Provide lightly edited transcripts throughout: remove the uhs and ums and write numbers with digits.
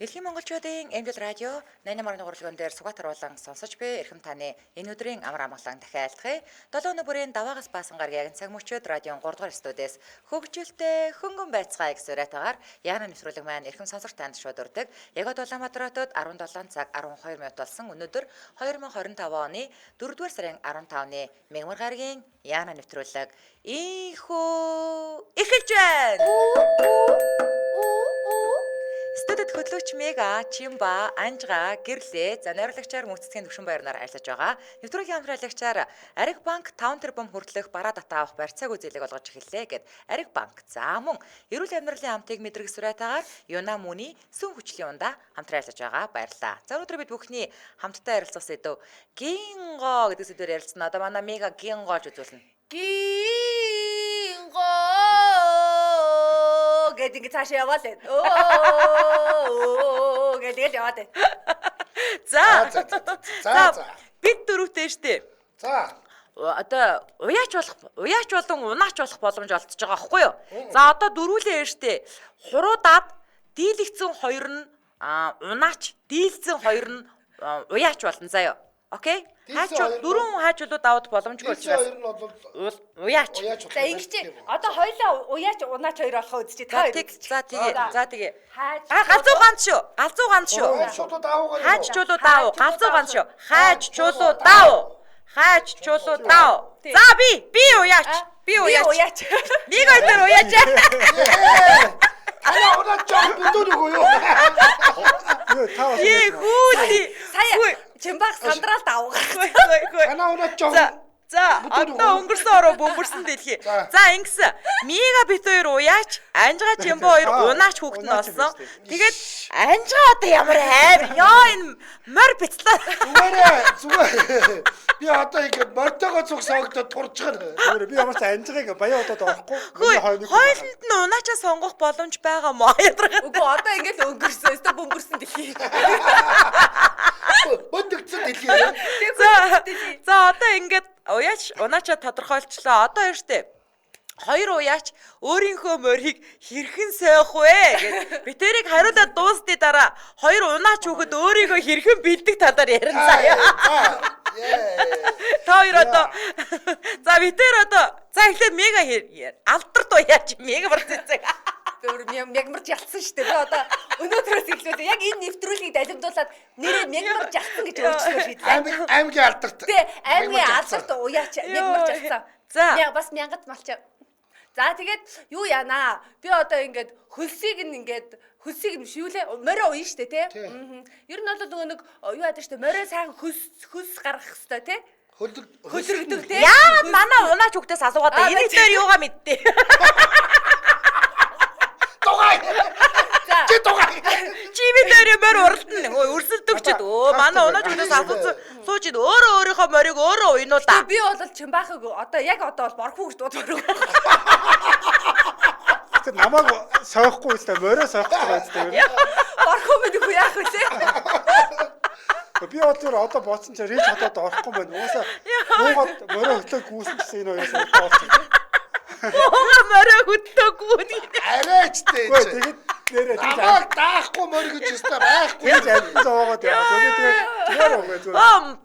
Дэлхийн монголчуудын Эмдэл радио 88.1 урлагийн дээр Сугатар болон сонсож буй эрхэм таны энэ өдрийн амар амгалан дахиалдахыг 7 өнөө бүрийн даваагаас баасан гаргийн цаг мөчөөд радион 3 дугаар студиэс хөгжилтэй хөнгөн байцгаа их сураатагаар Яна нэвтрүүлэг маань эрхэм сонсогч танд шууд урдаг. Яг Улаанбаатар хотод 17 цаг 12 минут болсон өнөөдөр 2025 оны 4-р сарын 15-ны мягмар гаргийн Яна нэвтрүүлэг ийхүү эхэлж байна. Студид хөтлөгч Мега, Чимба, Анжга, Гэрлээ, за найруулагчаар мөнцгийн төвшин баярнаар айлсаж байгаа. Нэвтрүүлгийн хамтраалагчаар Ариг банк 5 тэрбум хүртэлх бараа дата авах барьцааг үзүүлэг олгож эхэллээ гэд Ариг банк. За мөн эрүүл амьдралын амтыг мэдрэх сураатагаар Юна Муни сүн хүчлийн ундаа хамтраа айлсаж байгаа. Баярлалаа. За өнөөдөр бид бүхний хамтдаа ярилцсан сэдв гинго гэдэг сэдвээр ярилцсан. Одоо манай Мега гингоож үзүүлнэ. Гинго гэдэг ингэ цаашаа яваад байна. Гэдэг яваад байна. За. Бид дөрөвтэй штэ. За. Одоо уяач болон унаач болох боломж олдсож байгаа байхгүй юу? За одоо дөрүүлээ штэ. Хуруудаад дийлэгцэн хоёр нь унаач, дийлцэн хоёр нь уяач болно заяа. Окей? Дөрвөн хаажуулууд авах боломжгүй учраас. Хоёр нь бол уяач. За ингэж одоо хоёлаа уяач унаач хоёр болохоо үзчихээ. Та хоёр. За тэгээ. Галзуу ганц шүү. Шуудууд аавгаа. Хаажчуулууд аав. Галзуу ганц шүү. Хаажчуулууд аав. За би уяач. Нэг өдөр уяач. Ана удаа жоо бүдүүргүй юу? Хөөе. Сая Чимбаг сандралд авах. Ана удаа жоо. За одоо өнгөрсөн ороо бөмбөрсөн дэлхий. За ингэсэн. Мега бит хоёр уяач, Анжга Чимбо хоёр унаач хүүхэд нь болсон. Тэгээд Анжга одоо ямар хайр. Ёо энэ морь бицлаа. Зүгээр. Би одоо ингэ мортогоо зүг соогдоод турж байгаа. Зүгээр би ямар ч Анжгыг баяа удаад орохгүй. Хойлонд нь унаачаа сонгох боломж байгаа мó. Үгүй одоо ингэ л өнгөрсөн. Өстө бөмбөрсөн дэлхий. Бөндөгцөн дэлхий. За одоо ингэ уяач унаачаа тодорхойлчлаа. Одоо юу штэ? Хоёр уяач өөрийнхөө морийг хэрхэн сойх вэ гэд битэрийг хариулаад дуусны дараа хоёр унаач хүүхэд өөрийгөө хэрхэн бэлдэх талаар ярина заяа. Та хоёр одоо за битэр одоо за эхлээд Мега алдарт уяач Мега барцдаг. Мягмарч ялсан шүү дээ. Би одоо өнөөдрөөс эхлүүлээ. Яг энэ нэвтрүүлгийг далимдуулаад нэрээ мягмарч ялсан гэж өөрчлөө шийдлээ. Аймгийн алдарт. Тий, аймгийн алдарт уяач мягмарч ялсан. За. Бас мянгат малчаа. За тэгээд юу яанаа? Би одоо ингээд хөлсийг биш юу лээ? Морио уян штэ тий. Ер нь бол нөгөө нэг юу яадаг штэ? Морио сайхан хөлс гаргах хэвээр тий. Хөлрөгдөг тий. Яагаад манай унаач хүүхдээс асуугаад энэ дээр юугаа мэдтээ. Чи би дээр морь уралдана. Өрсөлдөг ч манай унаач хүүхдээс асуусан. Суучид өөрийнхөө морийг өөрөө уйнуулаа. Би бол Чимбахыг одоо бол борхуу гэж дуудвар. Тэг намайг сойхгүй л та морио сойхгүй байгаа зү. Борхуу мэдгүй яах вэ? Би одоо бодсон чи рич хотод орохгүй байна. Уусаа нуугаад морио хөтлөө гүйсэн гэсэн энэ хоёроос боолсон. Морио хөтлөөгүй. Арайчтэй. Тэгээд нэрээ намайг даахгүй морь гэж өстой байхгүй. Тэгж амьд зовоогоод тэгээд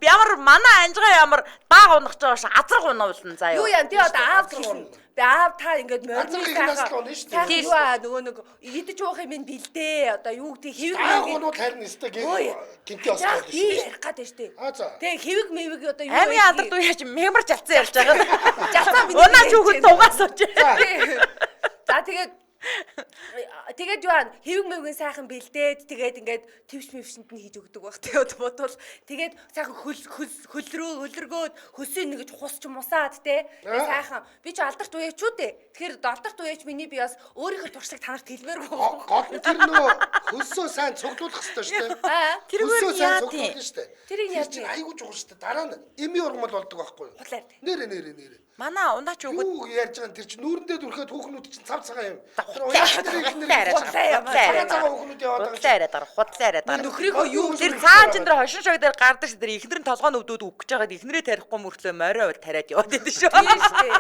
ямар манай Анжга ямар бага унах жоо азар гунуулна заяа. Юу яа тий одоо аав хэлнэ. Би аав та ингээд морьны сайхан тий нөгөө нэг идэж уух юм бэлдээ. Одоо юу гэдэг хэвэг гунууд харин өстой гинти осгоод шүү. Ярих гэдэг шүү. Тэг хэвэг мэвэг одоо юу аймын алдарт уяач мягмар жалцсан ярьж байгаа. Жалцаа бид унаач хүүхэд дугаасаач. За тэгээд юу аа хэвэг мэвгийн сайхан бэлдээд тэгээд ингээд твш мэвшинд нь хийж өгдөг байх тэгээд бодвол тэгээд сайхан хөлрөгөөд хөсөө нэгж хусч мусаад те сайхан би ч алдарт уяачууд тэгэхээр алдарт уяач миний би бас өөрийнхөө туршлага танарт хэлмээргүй гол нь тэр нөгөө хөсөө сайн цуглуулах хэрэгтэй шүү дээ тэргээр яа тий тэрийг яаж айгуу жугал шүү дээ дараа нь эми ургамал болдог байхгүй юу нэрэ манай унаач хүүхэд юу ярьж байгаа тэр чинь нүүрэндээ дүрхээд хүүхнүүд чинь цав цагаан юм Нөхрийнхөө юу Тэр цаан чин дээр хошин шог дээр гардаг ш тэр ихнэр нь толгой нүдүүд өгөх гэж байгаад ихнэрээ тарихгүй мөртлөө морой бол тариад яваад байдаг шүү. Тийм шүү.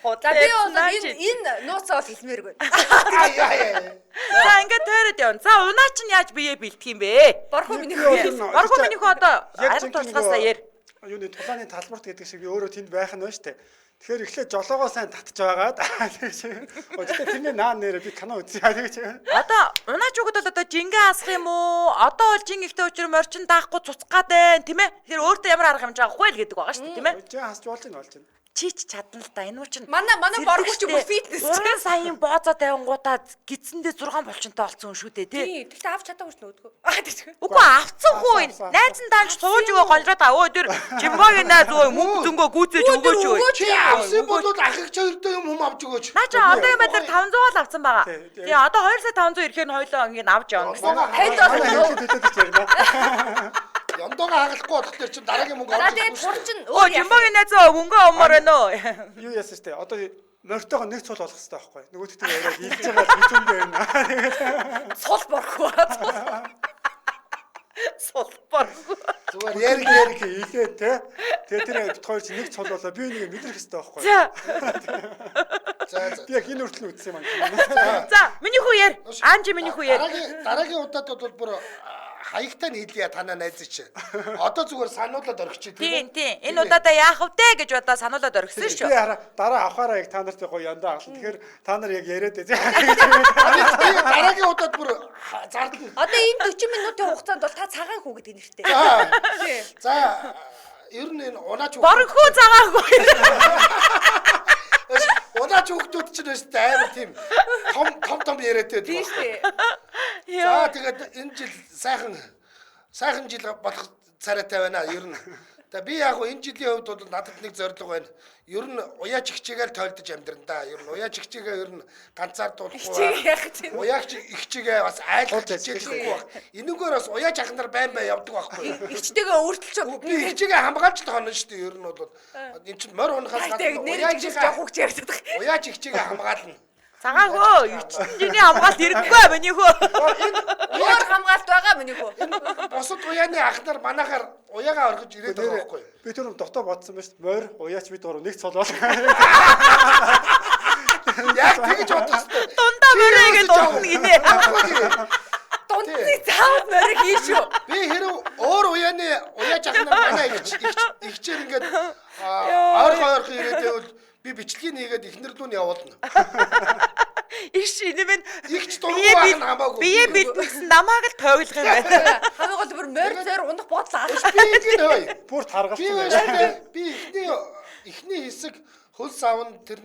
За би бол Худлаа энэ нууцаа бол хэлмээргүй. За ингээд тариад явна. За унаа чинь яаж бие бэлтэх юм бэ? Борхоо миний Борхоо минийх одоо Яг ард тусгаасаа яар. Юуны тулааны талбарт гэдэг шиг би өөрөө тэнд байх нь байна штэ. Тэгэхээр эхлээд жолоогоо сайн татж байгаад өдөртөө тэрний наа нэрэ би кино үзье гэж. Одоо унаач өгöd бол одоо жингээ асах юм уу? Одоо бол жин ихтэй учраа морчин даахгүй цуцах гад байна, тийм ээ? Тэгэхээр өөртөө ямар арга хэмжээ авахгүй л гэдэг байгаа шүү дээ, тийм ээ? Жин хасч болж байна. Чич чадна л да. Энэ уу чинь манай борхоч бүр фитнес. 3 саяын бооцоо тавингуудаа гидсэндээ 6 болчонтой олцсон шүү дээ, тий? Тийм. Тэгтээ авч чадаагүй ч нөөдгөө. Тийм. Үгүй авцсан хүү энэ. Найз нь даанч сууж өгөө голроод өө тэр жимбогийн найз өө мөнгө зөнгөө гүйцээж өгөөч өө. Чи авсан бол ах их чойртой юм авч өгөөч. Наа чи одоо юм байдлаар 500 л авсан байгаа. Тий одоо 2 сая 500 ирэхээр нь хоёлоо ингээд авч явна гэсэн. Танд бол Хэлээд ярьна. Ямдоога хагалахгүй болохоор чи дараагийн мөнгө За авч тэгээд тур чин Өө жимбогийн найз өө мөнгө өмөр байна уу? Юу яасан штэ. Одоо морьтойгоо нэг цул болох хэрэгтэй байхгүй. Нөгөөдөө тэр яриад илж байгаа битүүн байна. сул борхоо. Сулбар. зүгээр Яг илээ те. Тэгээ тэр бит хоёр чи нэг цул болоо би нэг мэдрэх хэрэгтэй байхгүй. За. за Би яг энэ хүртэл үтсэн юм аа. За миний хүү яар. Анжи миний хүү яар. дараагийн удаад бол бүр хаягтай нь хэлье танаа найз чи. Одоо зүгээр сануулаад орчих Тийм. Энэ удаадаа яах вэ гэж бодоо сануулад орхисон шүү. Би хараа дараа авахаараа яг та нарт гоё яндаа аглаа. Тэгэхээр та нар яг яриад ээ. дараагийн удаад бүр зардал. Одоо энэ 40 минутын хугацаанд бол та цагаан хүү гэдэг нэртэй. За ер нь энэ унаач Борхоо цагаагүй. унаач хүүхдүүд ч нэстэй амар тийм том яриад байдаг. Тийм шүү. За тэгээд энэ жил сайхан жил болох царайтай байна ер нь. Тэгээ би яг энэ жилийн хувьд бол надад нэг зорилго байна. Ер нь уяач ихчээгээл тойлдож амьдран да. Ер нь уяач ихчээгээ ер нь ганцаардуулахгүй. Яг тийм. Уяач ихчээгээ бас айлгаж хичээлэхгүй баг. Энэгээр бас уяач ахнаар байн явдаг байхгүй. Игчтэйгээ өөрчлөж Би ихчээгээ хамгаалж тахна шүү дээ. Ер нь бол энэ чинь морь унахаас нэр жигс жоох хөгч ярьдаг. уяач ихчээгээ хамгаална. Цагаан хөө, ичтний хамгаалт хэрэггүй миний хөө. Өөр хамгаалт байгаа миний хүү. Бусад уяаны ахнаар манахаар уяагаа орхиж ирээд байгаа байхгүй. Би тэр дотоо бодсон байна шүү дээ. Морь уяач бид гурав нэг цол бол. Яг тэгэж бодсон. Дундаа мөрөөгээд дуусна гинэ. Дундны цаав морь хийшүү. Би хэрэг өөр уяаны уяач ахнаар манай ихчээр ингээд ойрхон ирээд байвал би бичлэгийг нэгээд ихнэр лүү нь явуулна. Иш энэ минь Игч дургүй байх нь хамаагүй. бие бэлтгэсэн намааг л тойлох юм байна. Хамгийн гол бүр морь зөөр унах бодлоо. Би ингэ нөө. Бүр Би таргалсан. би ихний хэсэг хөлс аван тэр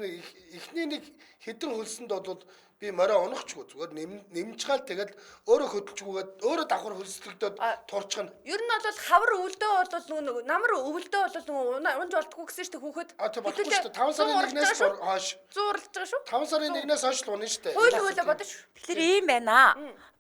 ихний нэг хэдэн хөлсөнд бол би морой унахчгүй зүгээр нэмжгаал тэгэл өөрөө хөдөлжгүйгээд өөрөө давхар хөлсөлтөд турчхна. Ер нь бол хавар өвөлдөө бол намар өвөлдөө бол унж болтгүй гэсэн шүү дээ хүүхэд. Тэр бодохгүй шүү дээ. 5 сарын 1-ээс хойш. Зуурлаж байгаа шүү. 5 сарын 1-ээс хойш л унах шүү дээ. Хууль бодож. Тэгэхээр ийм байна.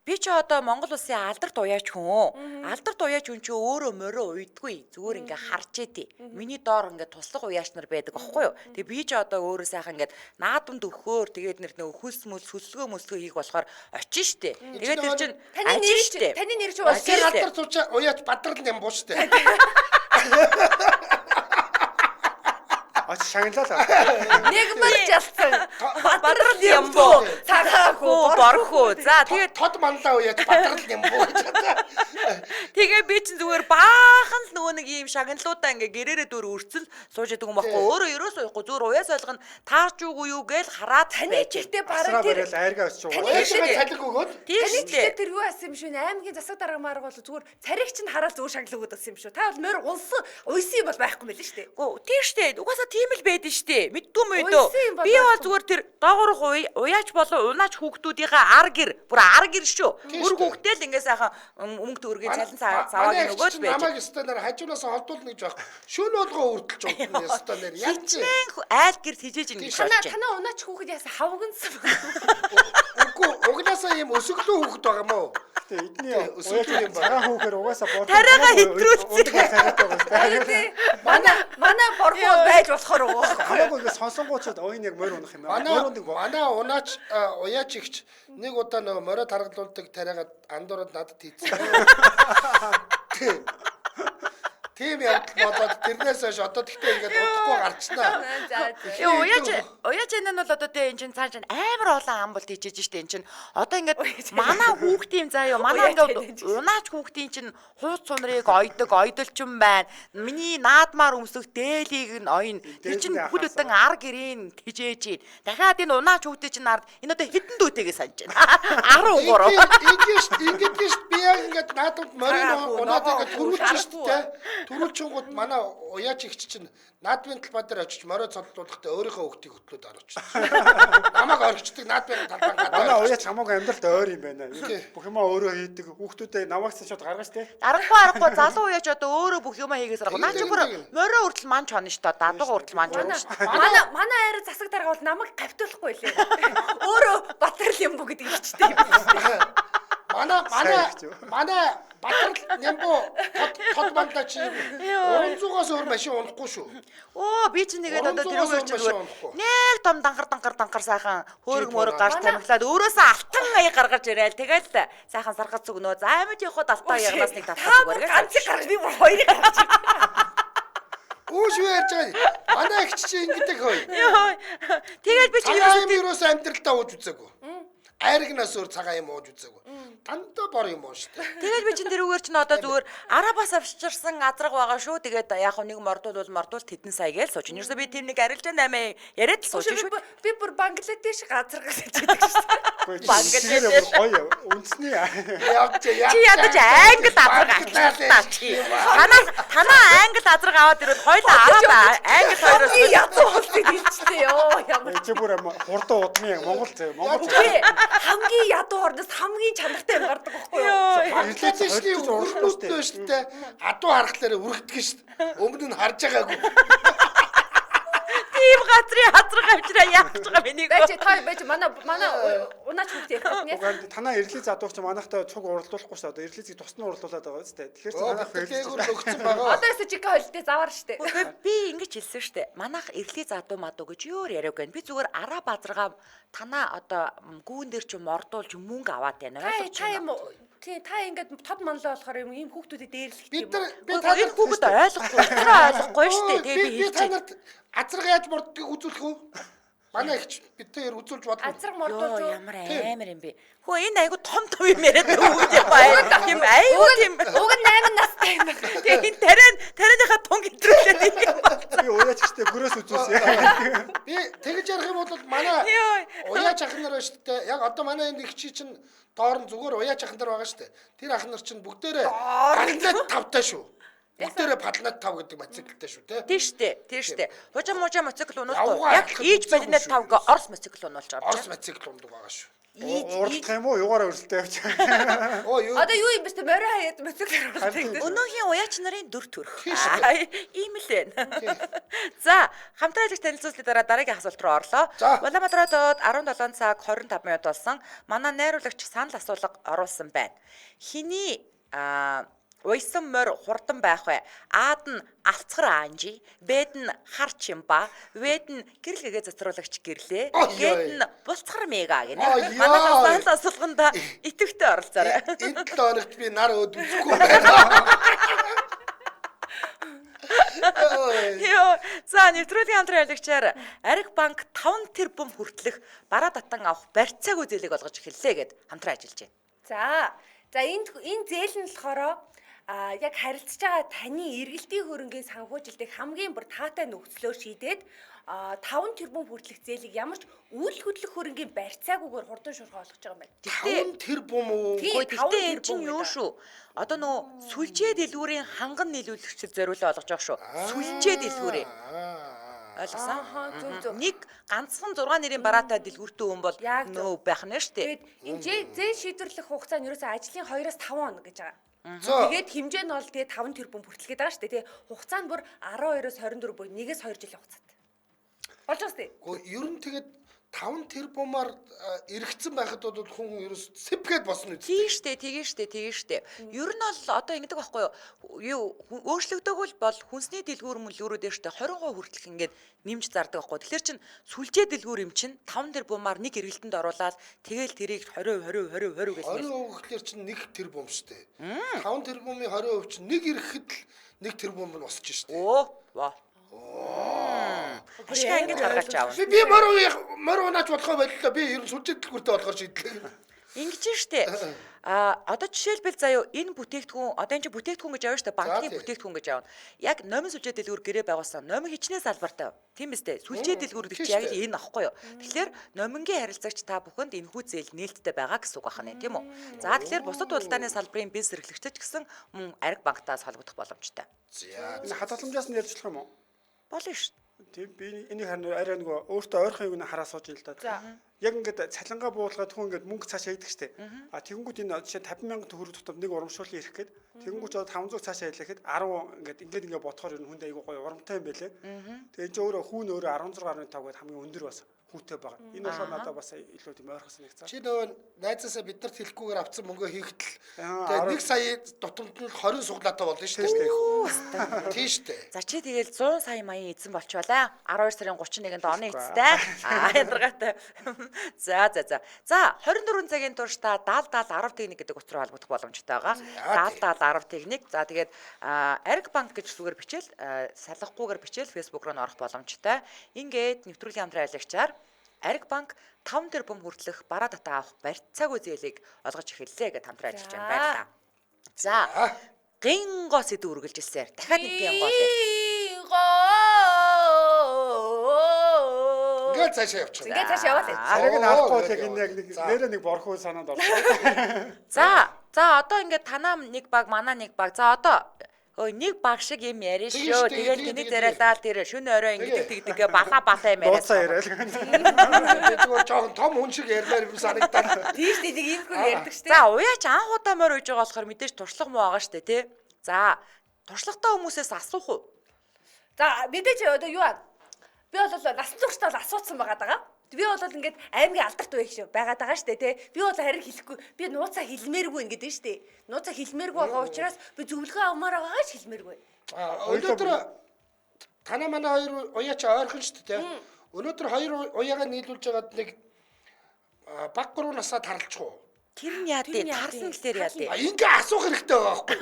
Би ч одоо Монгол улсын алдарт уяач хүн. Алдарт уяач хүн чи өөрөө морой уйдгүй. Зүгээр ингээ харж идэв. Миний доор ингээ туслах уяач нар байдаг аахгүй юу? Тэгээ би ч одоо өөрөө сайхан ингээ наадамд өгөхөөр тэгээд нэр нөө хөлс мөс хөслөгөө хийх болохоор очин штэ. Тэгээд тэр чин Таны нэр чи бол Тэр алдар цуучаа уяач бадрал юм буу шүү дээ. Ач шагналаа. нэг мөр жалцсан. бадрал юм боо. Цагаагүй Борхоо. За тэгээд Тод манлаа уяач бадрал юм буу гэж байна. тэгээ би чинь зүгээр баахан л нөгөө нэг ийм шагналуудаа ингээ гэрээрээ дөр өрцөл сууж идэг юм баггүй. Өөрөө ерөөсөө явахгүй зүгээр уяас ойлгоно таарч үгүй юу гээл хараад таны чихтэй Асраа бараг тэр барил айргаа өсч байгаа. Уяачгаа цалиг өгөөд тийм таны шүү чихтэй дээ. тэр юу асан юм шүү нэ аймгийн засаг дарга маарга бол зүгээр цариг чинь хараад зүгээр шаглал өгöd гэсэн юм шүү. Та бол морь улсан уйсан юм бол байхгүй мэл шүү дээ. Гөө тийм шүү дээ. Угаасаа тийм л байдэн шүү дээ. Мэдгүй мэдөө. Уйсан юм бол Би бол байхгүй. зүгээр тэр доогоорох уяач болон унаач хүүхдүүдийнхээ ар гэр бүр ар гэр шүү. Бүр хүүхдээ л ингээ сайхан өнгө төгрөгийн цалин цавааг нөгөөд байж. намайг станаар хажуунаас холдуулна гэж байхгүй. Шүүн болгоо үрдэлж байгаа станаар яг чи. Хичнээн айл гэр хижээж ин гэж бодож байна. Танаа унаач хүүхэд яасан хавгансан. Тэгэхгүй угнаасаа ийм өсөглөө хүүхэд байгаа мó. Тэгээ эдний өсөглөө юм цагаан хүүхээр угаасаа бод. Тариагаа хэтрүүлсэн. Манай боргоо байж болохоор уу. Хамаагүй ингэ сонсонгуучууд оюун яг морь унах юм аа. Манай унаач уяач ихч нэг удаа нөгөө морио таргалуулдаг тариагаа андуураад надад хийцэн. Тийм явдал болоод тэрнээс хойш одоо тэгтээ ингээд удахгүй гарчнаа. Уяач энэ нь бол одоо тэ энэ чинь цааш амар олон ам бол тийжэж штэ энэ чинь одоо ингээд манай хүүхдийн заа юу манай ингээд унаач хүүхдийн чинь хууц цунрыг ойдолчин байна. Миний наадмаар өмсөх дээлийг нь оён. Тэр чинь бүл өдөн ар гэрийн тижээж ийн. Дахиад энэ унаач хүүхдийн чинь ард энэ одоо хэдэн дүүтэйгээ санаж байна. 13. Ингээд би яг ингээд наадмад морино унаад ингээд төрүүлж штэ. Төрүүлчингууд манай уяач ихч чинь наадмын талбай дээр очиж морио цодлуулахдаа өөрийнхөө хүүхдийг хөтлөөд оруулчихсан. Намайг орчдөг наадмын талбай гадаа. Манай уяач хамаагүй амьдралд ойр юм байна. Бүх юмаа өөрөө хийдэг. Хүүхдүүдээ намаагсан шууд гаргаж штэ. Аргагүй залуу уяач одоо өөрөө бүх юмаа хийгээс аргагүй. Наа чи бүр морио хүртэл манч хонно штэ. Дадууга хүртэл манч хонно штэ. Манай айраа засаг дарга бол намайг гавтуулахгүй лээ. Өөрөө батрал юм бүү гэдэг ихчтэй. Манай Батар нямбо тод бандаа чи 300-аас өөр машин унахгүй шүү. Оо би чи нэгээд одоо тэрүүгээр чи нэг том данхар сайхан хөөрг мөрөг гарч тамхилаад өөрөөсөө алтан аяг гаргаж ирээл тэгэл сайхан саргац өгнөө. За амьд явахад алтан аягнаас нэг татах зүгээр. Ганцыг гарч би бүр хоёрыг гарч. Өөш ярьж байгаа. Манай ихч чи ингэдэг хөөе. Йоо. Тэгэл би чи ерөөсөө амьдралтаа ууж үзээгүй. Айргнаас өөр цагаан юм ууж үзээгүй. Дандаа бор юм уу штэ. Тэгэл би чин дэрүүгээр чинь одоо зүгээр арабаас авчирсан азраг байгаа шүү. Тэгээд яг нэг мордуул тэдэн сая гээл сууж. Юусе би тийм нэг арилжаа 8 яриад л сууж шүү. Би бүр Бангладеш газар гэж хэлдэг шүү. Бангладеш гоё үнсний чи ядаж англи азраг авчирсан чи. Танаа англи азраг аваад ирээд хоёлаа араб англи хоёроос ядуу болтыг хэлчихлээ ёо. Ямар чи бүр хурдан удмын Монгол хамгийн ядуу орноос хамгийн чанартай юм гардаг байхгүй юу? Бангладешний өргөнүүд нь шүү дээ. Адуу харахлаараа үргэлдэг шүү дээ. Өмнө нь харж байгаагүй. Тийм газрын хазрах авчраа яах гэж байгаа миний гоо. Байж манай унаач хүүхдээ яг танаа эрлийн задууч манайхтай цуг уралдуулахгүй шүү дээ. Эрлийн зэг тусна уралдуулаад байгаа шүү дээ. Тэгэхээр манайх өгсөн байгаа. Одоо эсэ чиг хойлтой завар шүү дээ. Би ингэж хэлсэн шүү дээ. Манайх эрлийн задуу мадуу гэж юу яриаг байна. Би зүгээр араб азаргаа танаа одоо гүүн дээр ч мордуулж мөнгө аваад байна. Та ингээд тод манлаа болохоор юм хүүхдүүдэд дээрлэх юм. Би таныг хүүхэд ойлгохгүй шүү дээ. Тэгээ би хэлж танарт азраг яаж мордгийг үзүүлэх үү? Манай ихч бидээр үзүүлж бодно. Азраг мордуулж ямар амар юм бэ? Хөө энэ айгу том юм яриад өгөөд яваа. Тийм айгу тийм. Уг нь 8 настай юм байна. Тэгээ тарианыхаа тунг итрүүлээд юм байна. Би уяачтай гөрөөс үзүүлсэн. Би тэгж ярих юм бол манай уяач ах нар шүү дээ. Яг одоо манай энэ ихчи чинь доор нь зүгээр уяач ах нар байгаа шүү дээ. Тэр ах нар чинь бүгдээрээ Падлат 5-тай шүү. Бүгдээрээ Падлат 5 гэдэг мотоциклтэй шүү те. Тийм штэ. Хужаа мотоцикл унуулахгүй. Яг ийж Падлат 5-г Орос мотоцикл унуулж байгаа. Орос мотоцикл ундаг байгаа шүү. Уралдах юм уу? Югаараа өрсөлдөй явж. Одоо юу юм бэ? Морой хаяад мотоцикл уралдах. Өнөөгийн уяач нарын дүр төрх. Ийм л байна. За, хамтраалагч танилцуулсны дараа дараагийн асуулт руу орлоо. Улаанбаатарт 17 цаг 25 минут болсон. Манай найруулагч санал асуулга оруулсан байна. Хиний уйсан морь хурдан байх вэ? Аад нь алцгар аанжи, Бэд нь хар чимба, Вэд нь гэрэл гэгээ зацруулагч гэрлээ. Гээд нь булцгар мега гэнэ. Манай санал асуулганд итэвхтэй оролцоорой. Энэ 7 хоногт би нар өд үзэхгүй байна. За нэвтрүүлгийн хамтран явлагчаар Ариг банк 5 тэрбум хүртэлх бараа татан авах барьцааг зээлийг олгож эхэллээ гэд хамтран ажиллаж байна. За энэ зээл нь болохоор яг харилцаж байгаа таны эргэлтийн хөрөнгийн санхүүжилтийг хамгийн бүр таатай нөхцлөөр шийдээд 5 тэрбум хүртэлх зээлийг ямар ч үйл хөдлөх хөрөнгийн барьцаагүйгээр хурдан шуурхай олгож байгаа юм байна. 5 тэрбум уу? Гэхдээ энэ чинь юу шүү? Одоо нөө сүлжээ дэлгүүрийн ханган нийлүүлэгчд зориулсан олгож байгаа шүү. Сүлжээ дэлгүүрээ. Ойлгосон? Нэг ганцхан 6 нэрийн бараатай дэлгүүртэй хүн бол нөө байх нь шүү дээ. Тэгээд энэ зээл шийдвэрлэх хугацаа нь ерөөсөө ажлын 2-5 хоног гэж байгаа. Тэгээд хэмжээ нь бол тэгээд 5 тэрбум хүртэлгээд байгаа шүү дээ. Тэгээд хугацаа нь бүр 12-оос 24 буюу 1-2 жилийн хугацаатай. Болж байгаа шүү дээ. Гэхдээ ер нь тэгээд 5 тэрбумаар эргэцэн байхад бол хүн ерөөс сэпгээд босно үү? Тэгээ штэ. Ер нь бол одоо ингэдэг байхгүй юу? Өөрчлөгдөг бол хүнсний дэлгүүр мөлгүүрүүд штэ 20% хүртэлх ингээд нэмж зардаг байхгүй. Тэгэхээр чин сүлжээ дэлгүүр юм чин 5 тэрбумаар нэг эргэлтэнд оруулаад тэгэл тэрийг 20 гэж 20% гэхэлэр чин 1 тэрбум штэ. 5 тэрбумын 20% чин нэг эрэхэд л 1 тэрбум нь босч штэ. Оо. Ашиг ингэж гаргаж аав. Би моруунач болохоо боллоо. Би ер нь сүлжээ дэлгүүртэй болохоор шийдлээ. Ингэж штэ. Одоо жишээлбэл заяа энэ бүтээгдэхүүн одоо энэ бүтээгдэхүүн гэж явна штэ банкны бүтээгдэхүүн гэж явна. Яг номын сүлжээ дэлгүүр гэрээ байгуулсан. Номын хичнээн салбартай. Тийм биз дээ. Сүлжээ дэлгүүр гэж яг энэ аахгүй юу. Тэгэхээр номингийн харилцагч та бүхэнд энэхүү зээл нээлттэй байгаа гэсэн үг байна тийм үү. За тэгэхээр бусад худалдааны салбарын бизнес эрхлэгчтэй ч гэсэн мөн Ариг банктаас холбогдох боломжтой. За Энэ хадгаламжаас нь ярьж болох юм уу? Болно шүү. Тийм би энийг харна арай нөгөө өөртөө ойрхон юуг нь хараа сууж ил да. Яг ингээд цалингаа буулгаад хүн ингээд мөнгө цаашаа идэх штеп. Тэгэнгүүт энэ жишээ 50,000 төгрөг тутамд нэг урамшуулын ирэх гээд тэгэнгүүт одоо 500 цаашаа хэлэхэд 10 ингээд бодохоор ер нь хүнд айгүй гоё урамтай юм байлээ. Тэгээ энэ ч өөрөө хүүн өөрөө 16.5 гээд хамгийн өндөр бас хүүтэй байгаа. Энэ болохоор надад бас илүү тийм ойрхон санагцсан. чи нөгөө найзаасаа биднэрт хэлэхгүйгээр авсан мөнгөө хийхдээ тэгээ 1 сая дутамд нь 20 суглаатай болно шүү дээ. Тийм шүү дээ. За чи тэгэл 100 сая маягийн эзэн болчоолаа. 12 сарын 31-нд оны эцтэй. Ядаргатай. За. За 24 цагийн турш та 70 техник гэдэг утгаар холбогдох боломжтой байгаа. 70 техник. За тэгээд Ариг банк гэж зүгээр бичээл салахгүйгээр бичээл Facebook руу орох боломжтой. Ингээд нэвтрүүлгийн хамтран аялагчаар Ариг банк 5 тэрбум хүртэлх бараа татаа авах барьцаагүй зээлийг олгож эхэллээ гэж хамтран ажиллаж байна байлаа. За гинго сэдв үргэлж ирсээр дахиад нэг гинго лээ. Ингээд цаашаа явчих. Ингээд цааш яваалаа. Ариг нь авахгүй яг энэ яг нэг нэрээ нэг борхоо санаанд орлоо. За одоо ингээд танаа нэг баг манаа нэг баг. За одоо нэг баг шиг юм яриа шүү. Тэгэл тэнийг яриалаа тэр шөнө орой ингээд тэгдэг балаа юм яриа. Дууцаа яриа. Зүгээр жоохон том хүн шиг ярьмаар юм санагдаад. Тийш тийм ийм хүн ярьдаг штэ. За уяач анх удаа морь ууж байгаа болохоор мэдээж туршлага муу байгаа штэ тий. За туршлагатай хүмүүсээс асуух уу? За мэдээж одоо юу аа? Би бол насан туршдаа бол асуусан байгаа даа. Би бол ингээд аймгийн алдарт байх шүү байгаад байгаа штэ тий. Би бол харин хэлэхгүй. Би нууцаа хэлмээргүй ингээд дээ штэ. Нууцаа хэлмээргүй байгаа учраас би зөвлөгөө авмаар байгаа ч хэлмээргүй. Өнөөдөр танаа манай хоёр уяач ойрхон шүү дээ. Өнөөдөр хоёр уяагаа нийлүүлж байгаад нэг баг 3 насаа тарлчих уу? Тэр нь яа дээ тарсан гэлээр яа дээ. Ингээ асуух хэрэгтэй байгаа байхгүй.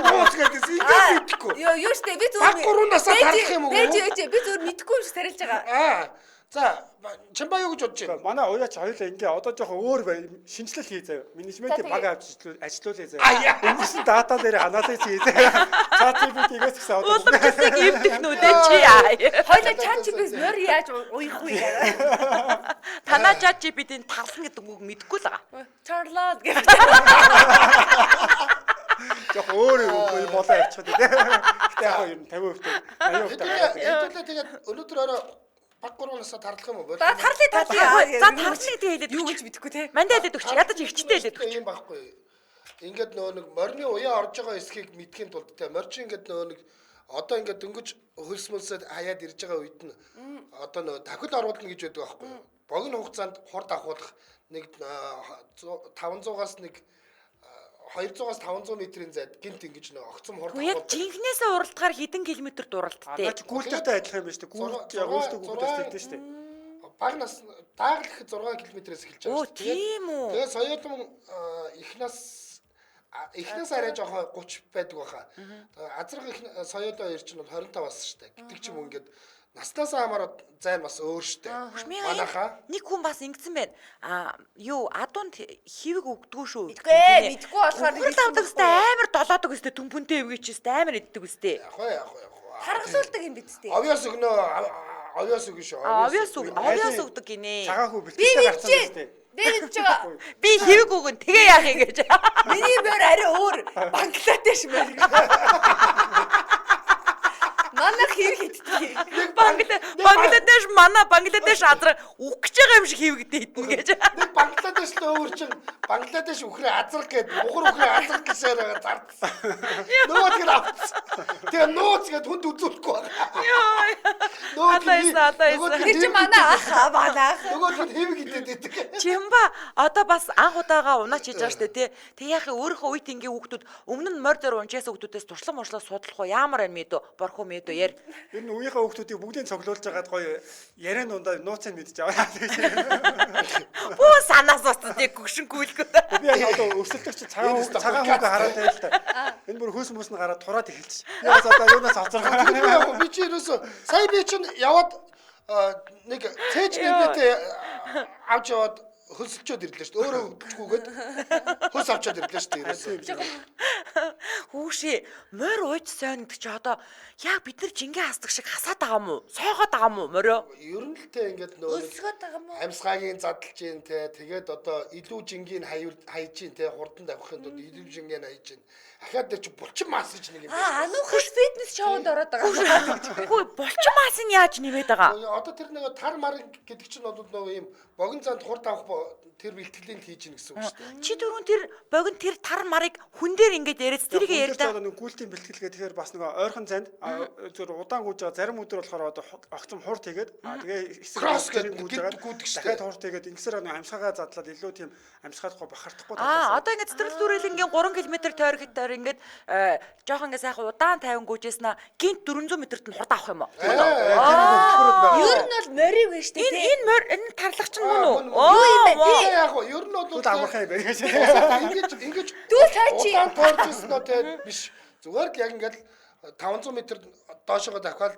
Нууц гэдээс ингээ мэдэхгүй. Юу штэ би Баг 3 насаа тарлах юм уу? Би зөвөр мэдэхгүй юм шиг тарилж байгаа. За чамбаа юу гэж бодож байна? Манай уяач хоёулаа ингээ одоо жоохон өөр шинжилэл хий заяа. Менежментийн баг ажиллуулъя заяа. Эндсэн дата дээр анализ хий заяа. Чат GPT-гээс гэсэн одоо Уламчсыг эвдэх нүдэ чи яа. Хоёлаа чат GPT-с мөр яаж уух вэ гэдэг. Танаа чат GPT-ийн талсан гэдэг үг мэдэхгүй л байгаа. Чарлаад гэх. жоохон өөр юм болоо явчихад тий. Гэтэ яг юм 50%. 80%. Тэгээд өнөөдөр орой баг 3 насаа тарлах юм уу? За тарлаа. За тарлыг тэг хэлээд юу гэж мэдэхгүй те. Мандаа хэлээд өгч. Ядаж ихчтэй хэлээд өгч. Ийм байхгүй. Ингээд нөгөө нэг морины уяа орж байгаа эсхийг мэдхийн тулд те морчин ингээд нөгөө нэг одоо ингээд дөнгөж хөлсмөлсөд хаяад ирж байгаа үед нь одоо нөгөө дахил оруулна гэж байдаг байхгүй. Богино хугацаанд хурд авахулах нэг 500-аас нэг 200-аас 500 метрийн зайд гинт ингэж нэг огцом хурд яг жинхнээсээ уралдахаар хэдэн километр дуралттай. Гүйлдэртэй адилхан юм байна шүү дээ. Гүйлд яг өөртөө гүйлдээс тэгдэж шүү дээ. Баг нас дааглах 6 км-ээс эхэлж байгаа шүү дээ. Тийм үү. Тэгээ соёолон ихнээс арай жоохон 30 байдаг баха. Азрах их соёолоо ирч нь 25-аас шүү дээ. Гэдэг ч юм уу ингээд наснасаа хамаараад зайн бас өөр шүү дээ. Манайхаа нэг хүн бас ингэсэн байна. Юу адуунд хивэг өгдгөө шүү. Мэдгүй болохоор хурал авдаг өстэй амар долоодог өстэй түмпүнтэй өвгөж өстэй амар иддэг өстэй. Яг. Харгасуулдаг юм биз дээ. Авьяас өгнө. Авьяас өгнө шүү. Авьяас өгдөг гинэ. Цагаагүй бэлтгэж гарсан шүү дээ. Дээд байгаа. Би хивэг өгөн тэгээ яах юм гэж. Миний мөр арай өөр Бангладеш мөр. Манай хэр хитдэг. Бангладеш манай Бангладеш азар үг гэж байгаа юм шиг хивэгдээ идэн гэж. Нэг Бангладеш л өөр чин Бангладеш үхрээ азраг гэдэг ухар үхрээ азраг гэсээр зардсан. Нөөд гэр авцсан. Тэгээ нууц гэд хүнд үзүүлэхгүй байна. Тэр чи манай ах. Нөгөөд нь хэвэг идэд идэг. Чимба одоо бас анх удаага унаач хийж байгаа штэ тий. Тэг яахын өөрийнхөө үйт ингээ хүүхдүүд өмнө нь морь дээр унжээс хүүхдүүдээс туршлага муршлага судлах уу ямар юм мэдөө борхоо мэдөө яар. Энэ үеийнхээ хүүхдүүдийг бүгдийг цоглуулж байгаад гоё яриан дундаа нууцыг мэдж аваа. Бүү санаас уцтыг гүшин гүйлгүү. Би яг одоо өсөлтөгч цагаан хүүгээ хараад байл та. Энэ бүр хөөс мөс нь гараад тураад эхэлчих. Би бас одоо юунаас авцрах. Би чи ерөөсө сая би чинь яваад нэг цээж нэрнэтэй авч яваад хөлсөлчөөд ирлээ шүү дээ. Өөрөө хөдөлгүүгээд хөлс авчаад ирлээ шүү дээ ерөөсө. Хүүшээ морь ууж сойнд чи одоо яг бид нар жингээ хасдаг шиг хасаад байгаа юм уу? Сойгоод байгаа юм уу морио? Ер нь л те ингээд Өлсгөөд байгаа юм уу? амьсгаагийн задлж гин те тэгээд одоо илүү жингийн хайж гин те хурдан давхын тулд илүү жингийн хайж гин. Ахаад дээр чи булчин мас гэж нэг юм байна. Ануухаш фитнес шоунд ороод байгаа. Хөөе булчин мас нь яаж нэмээд байгаа? Одоо тэр нэг тар мар гэдэг чинь бол нөгөө юм богино занд хурд авах тэр бэлтгэлийн хийж гин гэсэн үг шүү дээ. Чи дөрөв тэр богино тэр тар марыг хүн дээр ингээд яриац тэрийг ярьдаа. Одоо нэг гүйлтийн бэлтгэл гэх тэгэхээр бас нэг ойрхон занд зөв удаан гүйж байгаа зарим өдөр болохоор одоо огцом хурд хийгээд тэгээ кросс гэдэг гүйдэг шүү дээ. дахиад хурд хийгээд ингэсээр нэг амьсгаагаа задлаад илүү тийм амьсгаахгүй бахардахгүй. Одоо ингээд цэцэрлэг дүүрэлэнгийн 3 км тойрогтоор ингээд жоохон ингээд сайхан удаан 50 гүйжээснэ гинт 400 м-т нь хурд авах юм уу? Ер нь бол морийг вэ штэ. Энэ морь энэ тарлах чинь мөн үү? Яг уу ер нь бол амархан юм байна. ингэж Дүү цаа чи. удаан тоорчсноо те биш. Зүгээр л яг ингээд 500 м доошоо давхаал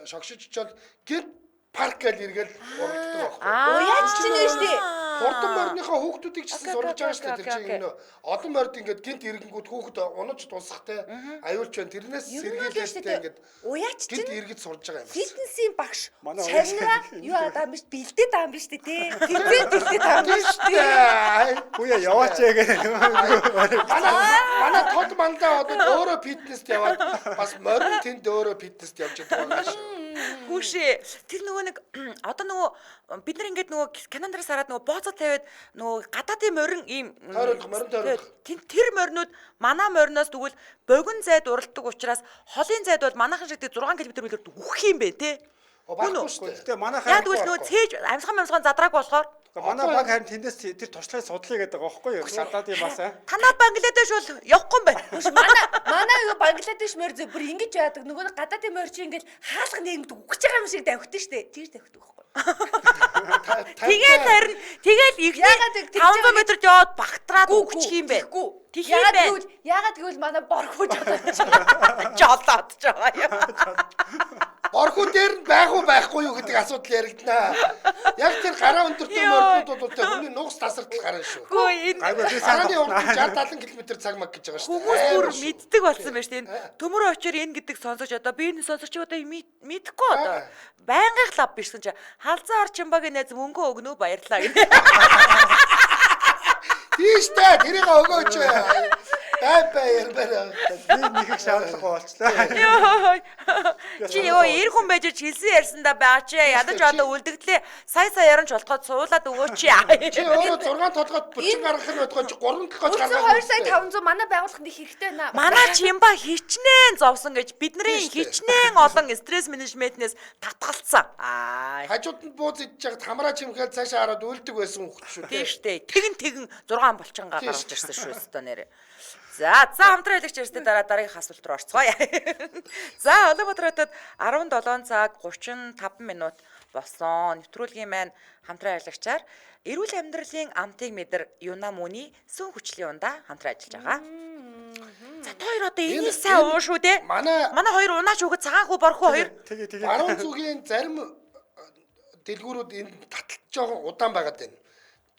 шогшиж очоод гинт парк гэж эргээл урагддаг байхгүй. Уяач чинь вэ штэ. Хурдан морныхоо хүүхдүүдийг ч гэсэн сургаж байгаа шүү дээ. Тэр чинь энэ олон морд ингээд гинт ирэнгүүд хүүхэд унаж тусахтай аюулч байна. Тэрнээс сэргийлээстэй ингээд Уяач чинь гинт иргэд сурж байгаа юм. фитнесийн багш. Манай Чанара юу аа биш бэлдээд байгаа юм биш үү те. Тэрвээ бэлдээд байгаа юм биш үү? Хүүе яваач гэх. Манай тод мандаа одоо өөрөө фитнест яваад бас морин тэнд өөрөө фитнест явж байгаа шүү. Хүүшээ тэр нөгөө нэг одоо нөгөө бид нар ингээд нөгөө канондараас хараад нөгөө бооцоо тавиад нөгөө гадаадын морин ийм Морин тойрох. тэр моринууд манай мориноос тэгвэл богино зайд уралдаг учраас холын зайд бол манайхан шиг 6 км үлээр үхэх юм бэ те. Баггүй шүү дээ. Гэтэ манай Яг тэгвэл нөгөө цээж амьсган задраг болохоор манай баг харин тэндээс тэр туршлагыг судлаа гэдэг байгаа байхгүй юу? Гадаад юм бас аа. танаа Бангладеш бол явахгүй юм байна. Манай юу Бангладеш морь зөв бүр ингэж яадаг. Нөгөө гадаадын морь чи ингээл хаалга нэмд үгэж байгаа юм шиг давхдаг штэ. Тэр давхдаг байхгүй. Тэгээд харин тэгэл их 500 м яваад багтраад үгчих юм бэ. Тих юм бэ. Ягаад гэвэл манай борхоо жолоод Жолоод ч байгаа юм. Борхуу дээр нь байхгүй юу гэдэг асуудал яригдана. Яг тэр гараа өндөртэй мордууд бол хүний нугас тасралтал гарна шүү. Үгүй энэ Гарааны урд 60-70 км цаг маг гэж байгаа шүү. хүмүүс бүр мэддэг болсон байна шүү дээ. Төмөр очоор энэ гэдэг сонсож одоо би энэ сонсож одоо мэдэхгүй одоо. Байнгын клуб биш гэсэн чи халзан арчимбагийн найз мөнгө өгнө үү баярлаа гэнэ. Тийш дээ тэрийг өгөөч. Баяр. Би нэг их шаардлагагүй болчлаа. Йоо. Чи ёо эр хүн байж хэлсэн ярьсандаа байгаа чи ядаж одоо үлдэгдлээ сая яранч болоход суулаад өгөөч. Чи өөрөө 6 толгойд булчин гаргах нь бодгоо чи 3 толгойд гаргах. 2 сая 500 манай байгууллаганд их хэрэгтэй байна. Манай чимба хичнээн зовсон гэж бидний хичнээн олон стресс менежментнээс татгалцсан. Хажууд нь бууз идэж байгаад хамраа чимхэл цаашаа хараад үлдэг байсан хөх шүү Тийм штэ. Тэгэн 6 булчингаа гаргаж ирсэн шүү өстө нэрэ. За хамтран хэлэгч ярьсны дараагийн асуулт руу орцгоё. За Улаанбаатар хотод 17 цаг 35 минут болсон. Нэвтрүүлгийн маань хамтран хэлэгчээр эрүүл амьдралын амтыг мэдэр Юна Мөний сүн хүчлийн ундаа хамтран ажиллаж байгаа. За хоёр одоо энийг сайн уу шүү дээ. Манай хоёр унаач өгöd цагаан хүү борхоо хоёр. Тэгээ. Баруун зүгийн зарим дэлгүүрүүд энэ таталт жоохон удаан байгаад байна.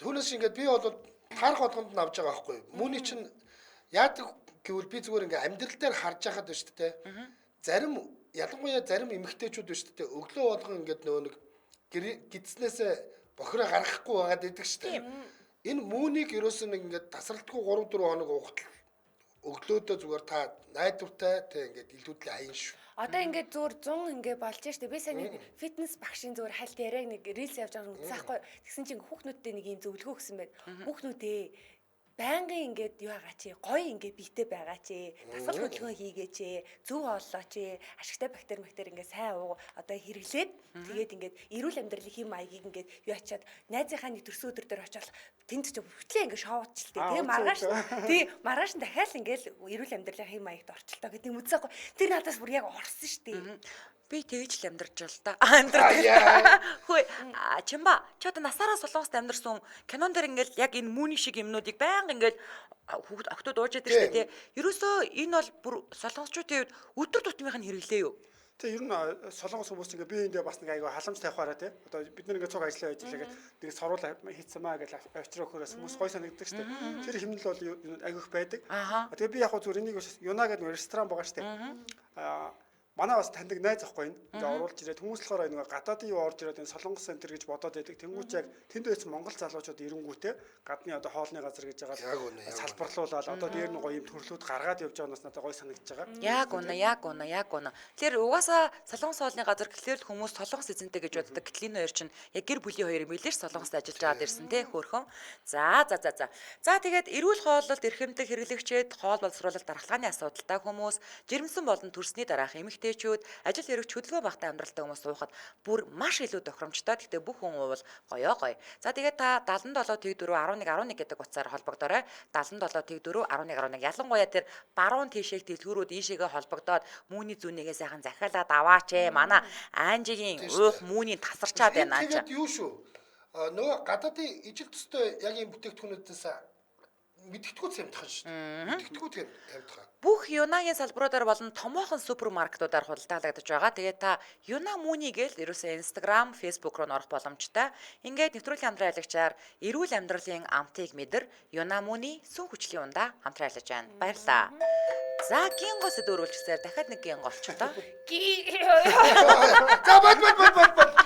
Түүнээс ингээд би бол таарах болгонд нь авч байгаа байхгүй. Мөний чинь яадаг гэвэл би зүгээр ингээ амьдрал дээр харж байхад байна шүү дээ. Зарим ялангуяа зарим эмэгтэйчүүд байна шүү дээ. Өглөө болгон ингээд нөгөө нэг гидснээсээ бохироо гаргахгүй байгаад идэг шүү дээ. Энэ мөнийг ерөөсөө нэг ингээд тасралтгүй 3-4 хоног уухтал өглөөдөө зүгээр та найдвартай тэг ингээд илүүдлээ хаян шүү. Одоо ингээд зүгээр 100 ингээд болж штэ. Би сайн нэг фитнес багшийн зүгээр хальт яриаг нэг рилс явж байгаа үзсэн байхгүй. Тэгсэн чинь хүүхнүүдтэй нэг юм зөвлөгөө өгсөн байд. Хүүхнүүдээ байнгын ингээд юу байгаа чи гоё ингээд биетэй байгаа чи дасгал хөдөлгөөн хийгээч зөв хооллооч ашигтай бактери ингээд сайн ууг одоо хэрэглээд тэгээд ингээд эрүүл амьдралын хэм маягийг ингээд юу ачаад найзынхаа нэг төрсөн өдөр дээр очиод тэнд ч хөтлөө ингээд шоудчихлээ тэгээ маргааш нь дахиад ингээд эрүүл амьдралын хэм маягт орчлоо гэдэг юм үзээгүй тэр надаас бүр яг орсон штэ би тэгж л амьдарч байна да. Амьдарч. Хөөе, Чимба, чи одоо насаараа Солонгост амьдарсан кинон дээр ингээл яг энэ мууны шиг юмнуудыг байнга ингээл охтууд ууж яадаг шүү дээ. Ерөөсөө энэ бол бүр солонгосчуудын хувьд өдөр тутмынх нь хэрэглээ юу? Тэгээ ер нь солонгос хүмүүс ингээ биеиндээ бас нэг айгаа халамж тавихаараа тий. Одоо бид нар ингээ цуг ажиллаа байж лээгээд нэг сорвол хийцэн маа гэж авчрахоос хүмүүс гой санагддаг шүү дээ. Тэр хэмнэл бол айгүйх байдаг. Тэгээ би яг зүгээр энийг юна гэдэг ресторан байгаа шүү дээ. Манай бас таньдаг найз ахгүй энэ оруулж ирээд хүмүүс болохоор нэг гадаадын юу орж ирээд энэ Солонгос центр гэж бодоод байдаг. Тэнгүүч яг тэнд байсан монгол залуучууд ирэнгүүтээ гадны одоо хоолны газар гэж байгаа салбарлуулаад одоо дээр нь гоё юм төрлүүд гаргаад явж байгаанаас надад гоё санагдаж байгаа. Яг уна. Тэгэхээр угаасаа Солонгос хоолны газар гэхлээр хүмүүс Солонгос эзэнтэй гэж боддог. Гэтэл энэ хоёр чинь яг гэр бүлийн хоёр мэлэр Солонгост ажиллаж аваад ирсэн те хөөрхөн. За тэгээд эрүүл хооллолт эрхэмдэг хэрэглэгчид хоол боловсруулалт дархлааны асуудалтай хүмүүс жирэмсэн болон төрсний дараах эмэгтэй ажил хэрэгч хөдөлгөөн багтаа амьдралтай хүмүүс суухад бүр маш илүү тохиромжтой. Гэхдээ бүх хүн уувал гоё. За тэгээд та 77 тэг 4 11 11 гэдэг утсаар холбогдоорой. 77 тэг 4 11 11 ялангуяа тэр баруун тишээ дэлгүүрүүд ийшээгээ холбогдоод мууны зүүнийгээ сайхан захиалаад аваач манай Анжигийн уух мууны тасарчаад байна аа. Тэгээд юу шүү? Нөгөө гадаадын ижил төстэй яг юм бүтээгдэхүүнүүдээс мэдгэдэггүй юмтхан шүү дээ. Мэдгэдэггүй тамтхан. Бүх Юнагийн салбаруудаар болон томоохон супермаркетуудаар худалдаалагдаж байгаа. Тэгээд та Юна мууни гээл ерөөсөө Instagram, Facebook руу орох боломжтой. Ингээд нэвтрүүлгийн хамтран аялагчаар эрүүл амьдралын амтыг мэдэр Юна мууни сүн хүчлийн ундаа хамтран аялагч байна. Баярлалаа. За гинго сэд өрүүлчихсээр дахиад нэг гинго олчихлоо. За бод.